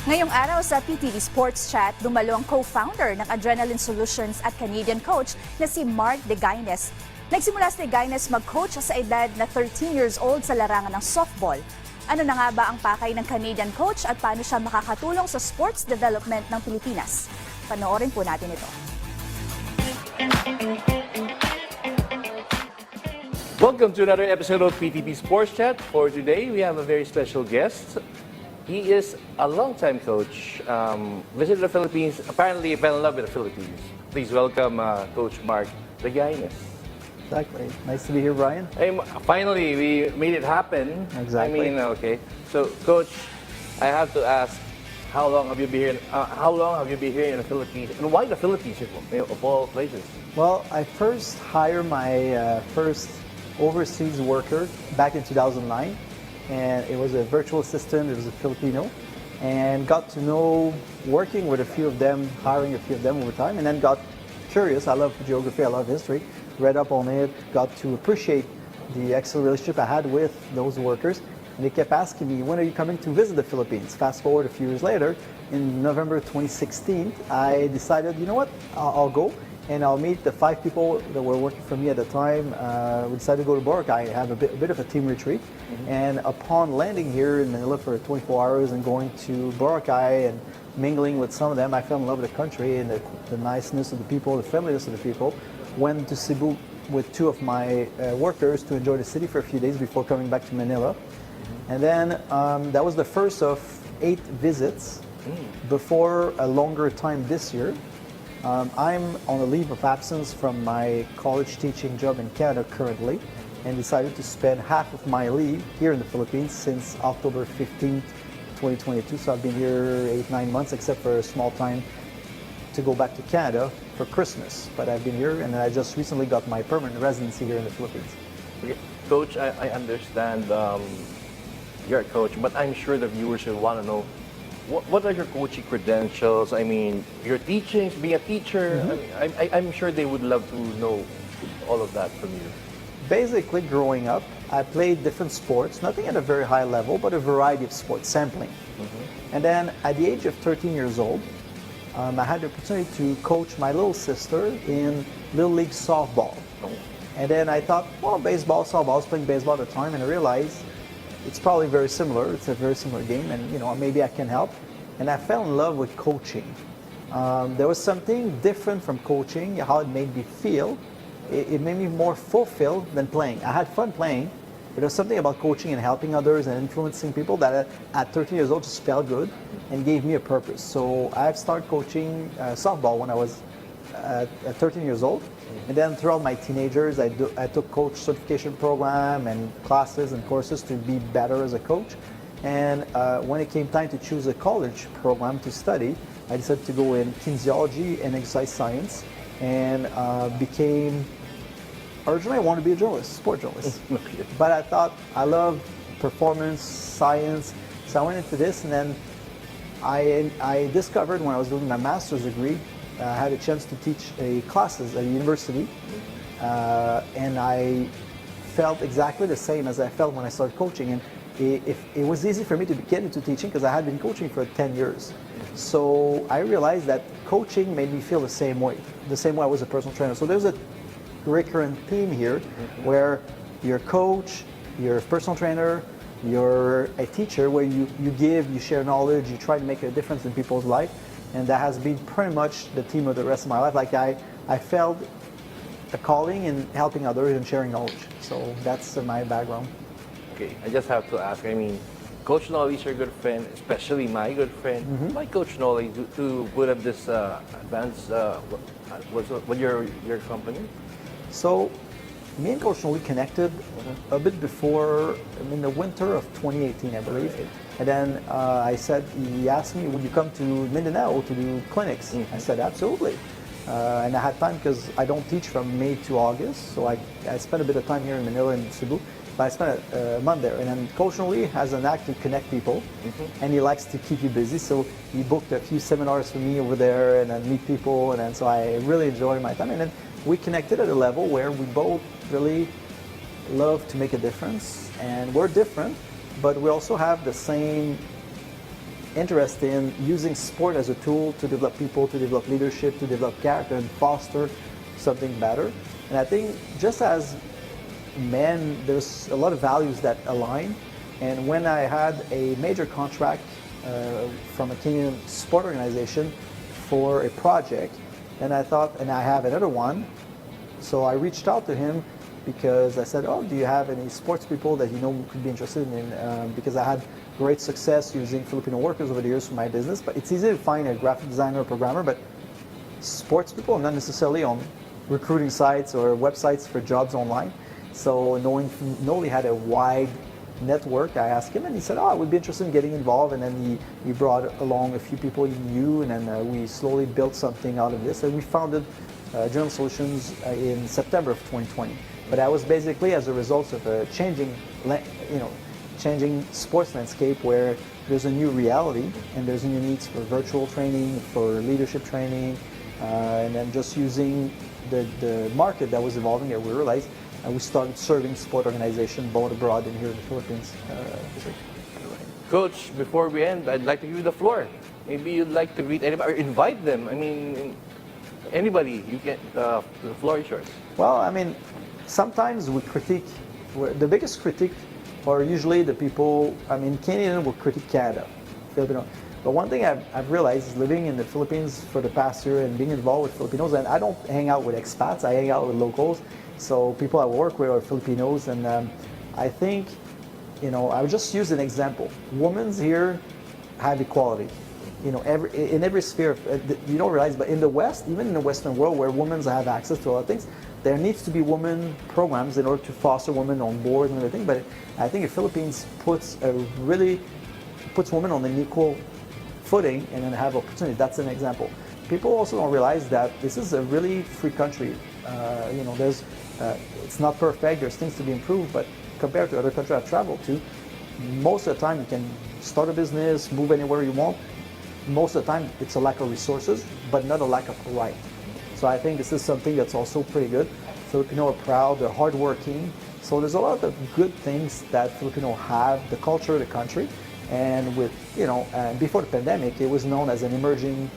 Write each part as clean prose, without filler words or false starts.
Ngayong araw sa PTV Sports Chat, dumalo ang co-founder ng Adrenaline Solutions at Canadian coach na si Marc Dagenais. Nagsimula si Dagenais mag-coach sa edad na 13 years old sa larangan ng softball. Ano na nga ba ang pakay ng Canadian coach at paano siya makakatulong sa sports development ng Pilipinas? Panoorin po natin ito. Welcome to another episode of PTV Sports Chat. For today, we have a very special guest. He is a longtime coach, visited the Philippines, apparently fell in love with the Philippines. Please welcome Coach Marc Dagenais. Exactly. Nice to be here, Brian. Hey, finally, we made it happen. Exactly. I mean, okay. So, Coach, I have to ask, how long have you been here? How long have you been here in the Philippines, and why the Philippines of all places? Well, I first hired my first overseas worker back in 2009, and it was a virtual assistant. It was a Filipino, and got to know working with a few of them, hiring a few of them over time, and then got curious. I love geography, I love history, read up on it, got to appreciate the excellent relationship I had with those workers, and they kept asking me, when are you coming to visit the Philippines? Fast forward a few years later, in November 2016, I decided, you know what, I'll go. And I'll meet the 5 people that were working for me at the time. We decided to go to Boracay, have a bit of a team retreat. And upon landing here in Manila for 24 hours and going to Boracay and mingling with some of them, I fell in love with the country and the niceness of the people, the friendliness of the people. Went to Cebu with 2 of my workers to enjoy the city for a few days before coming back to Manila. And then that was the first of 8 visits before a longer time this year. I'm on a leave of absence from my college teaching job in Canada currently, and decided to spend half of my leave here in the Philippines since October 15, 2022. So I've been here 8-9 months, except for a small time to go back to Canada for Christmas. But I've been here, and I just recently got my permanent residency here in the Philippines. Okay. Coach, I understand you're a coach, but I'm sure the viewers will want to know, what are your coaching credentials? I mean, your teachings, being a teacher. I mean, I'm sure they would love to know all of that from you. Basically, growing up, I played different sports, nothing at a very high level, but a variety of sports, sampling. And then at the age of 13 years old, I had the opportunity to coach my little sister in Little League softball. And then I thought, well, baseball, softball, I was playing baseball at the time, and I realized it's probably very similar. It's a very similar game, and maybe I can help. And I fell in love with coaching. There was something different from coaching, how it made me feel. It made me more fulfilled than playing. I had fun playing, but there was something about coaching and helping others and influencing people that at 13 years old just felt good and gave me a purpose. So I've started coaching softball when I was at 13 years old. And then throughout my teenagers, I took coach certification program and classes and courses to be better as a coach. And when it came time to choose a college program to study, I decided to go in kinesiology and exercise science, and originally I wanted to be a journalist, sport journalist. But I thought I love performance, science, so I went into this, and then I discovered when I was doing my master's degree, I had a chance to teach classes at a university, and I felt exactly the same as I felt when I started coaching. And it was easy for me to get into teaching because I had been coaching for 10 years. So I realized that coaching made me feel the same way I was a personal trainer. So there's a recurrent theme here where you're a coach, you're a personal trainer, you're a teacher, where you give, you share knowledge, you try to make a difference in people's life. And that has been pretty much the theme of the rest of my life. Like I felt a calling in helping others and sharing knowledge. So that's my background. Okay, I just have to ask, I mean, Coach Nolly is your good friend, especially my good friend. Why Coach Nolly to put up this advanced, what your company? So me and Coach Nolly connected a bit before, in the winter of 2018, I believe. And then he asked me, would you come to Mindanao to do clinics? I said, absolutely. And I had time because I don't teach from May to August. So I spent a bit of time here in Manila and Cebu, but I spent a month there. And then Coach Noli has an act to connect people, and he likes to keep you busy. So he booked a few seminars for me over there and then meet people. And then so I really enjoyed my time. And then we connected at a level where we both really love to make a difference. And we're different, but we also have the same interest in using sport as a tool to develop people, to develop leadership, to develop character, and foster something better. And I think just as men, there's a lot of values that align. And when I had a major contract from a Kenyan sport organization for a project, and I thought, and I have another one, so I reached out to him because I said, oh, do you have any sports people that you know could be interested in? Because I had great success using Filipino workers over the years for my business, but it's easy to find a graphic designer or programmer, but sports people are not necessarily on recruiting sites or websites for jobs online. So knowing Noli had a wide network, I asked him, and he said, oh, I would be interested in getting involved. And then he brought along a few people he knew, and then we slowly built something out of this. And we founded Journal Solutions in September of 2020. But that was basically as a result of a changing sports landscape where there's a new reality and there's new needs for virtual training, for leadership training, and then just using the market that was evolving, and we realized we started serving sport organizations both abroad and here in the Philippines. Coach, before we end, I'd like to give you the floor. Maybe you'd like to greet anybody or invite them. I mean, anybody. You can. The floor is yours. Well, I mean, sometimes we critique. The biggest critique are usually the people. I mean, Canadian will critique Canada, Filipino. But one thing I've realized is living in the Philippines for the past year and being involved with Filipinos, and I don't hang out with expats. I hang out with locals. So people I work with are Filipinos, and I think, I would just use an example. Women here have equality. In every sphere, you don't realize, but in the West, even in the Western world where women have access to a lot of things, there needs to be women programs in order to foster women on board and everything. But I think the Philippines puts women on an equal footing and then have opportunities. That's an example. People also don't realize that this is a really free country. It's not perfect. There's things to be improved, but compared to other countries I've traveled to, most of the time you can start a business, move anywhere you want. Most of the time it's a lack of resources, but not a lack of right. So I think this is something that's also pretty good. Filipino are proud, they're hardworking. So there's a lot of good things that Filipino have, the culture of the country. And with, before the pandemic, it was known as an emerging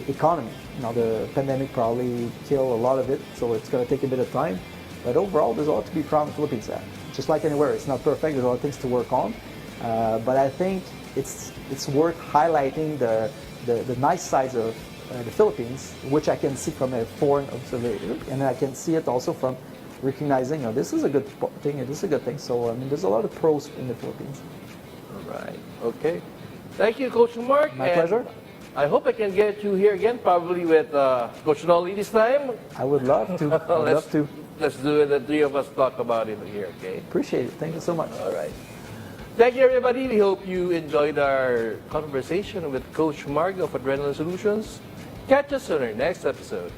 economy. The pandemic probably killed a lot of it, so it's going to take a bit of time. But overall, there's a lot to be proud of the Philippines at. Just like anywhere, it's not perfect. There's a lot of things to work on. But I think it's worth highlighting the nice sides of the Philippines, which I can see from a foreign observer, and I can see it also from recognizing, this is a good thing, and this is a good thing. So there's a lot of pros in the Philippines. All right. Okay. Thank you, Coach Marc. My pleasure. I hope I can get you here again, probably with Coach Noli this time. I would love to. Let's do it. The three of us talk about it here, okay? Appreciate it. Thank you so much. All right. Thank you, everybody. We hope you enjoyed our conversation with Coach Marc of Adrenaline Solutions. Catch us on our next episode.